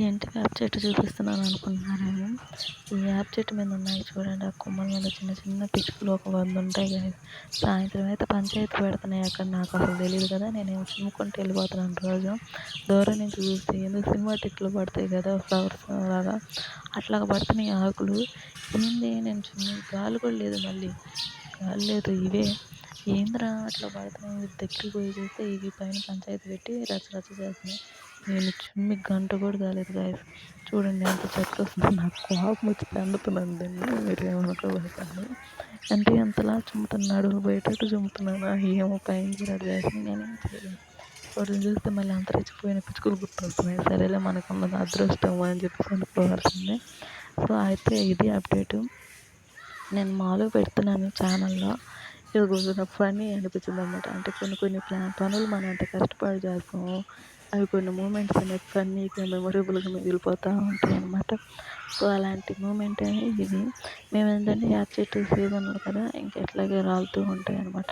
ఏంటి వేప చెట్టు చూపిస్తున్నాను అనుకుంటున్నారేమో! ఈ వేప చెట్టు మీద ఉన్నాయి చూడండి. ఆ కొమ్మల మీద చిన్న చిన్న పిచ్చుకలు ఒక 100 ఉంటాయి గైస్. సాయంత్రం అయితే పంచాయతీ పెడుతున్నాయి అక్కడ. నాకు అసలు తెలీదు కదా! నేనేమో చిమ్ముకుంటూ వెళ్ళిపోతున్నాను రోజు. దూరం నుంచి చూస్తే ఎందుకు సినిమా టిక్లు పడతాయి కదా! ఫ్లవర్స్ లాగా అట్లాగా పడుతున్నాయి ఆకులు. ఏంది నేను గాలి కూడా లేదు, మళ్ళీ గాలి లేదు. ఇవే ఏందిరా అట్లా పడుతున్నాయి. దగ్గరికి పోయి చూస్తే ఇవి పైన పంచాయతీ పెట్టి రచ్చ రచ్చ చేస్తున్నాయి. నేను చిమ్మి గంట కూడా కాలేదు గాయస్. చూడండి ఎంత చెత్త వస్తుందో. నాకు కోపం వచ్చి తండుతున్నాను దీన్ని, మీరు ఏమనుకోబాకండి. అంటే ఎంతలా చుమ్ముతున్నాడు, బయటట్టు చుమ్ముతున్నాను. ఏమో పైన చూడడు చేసింది, నేనేం చేయలేను. వాటిని చూస్తే మళ్ళీ అంతరించిపోయిన పిచ్చుకలు గుర్తొస్తున్నాయి. సరేలే మనకున్నది అదృష్టం అని చెప్పేసి అనుకోవాల్సిందే. సో అయితే ఇది అప్డేటు. నేను మామూలుగా పెడుతున్నాను ఛానల్లో. ఇది కొంచెం నాకు ఫన్నీ అనిపించింది అనమాట. అంటే కొన్ని కొన్ని పనులు మనం ఎంత కష్టపడి చేస్తామో అవి కొన్ని మూమెంట్స్ అనేవి ఫన్నీగా మెమొరబుల్గా మిగిలిపోతూ ఉంటాయి అనమాట. సో అలాంటి మూమెంటే ఇది. మేము ఏంటంటే యాప చెట్టు సీజన్లో కదా, ఇంక ఎట్లాగే రాలుతూ ఉంటాయి అనమాట.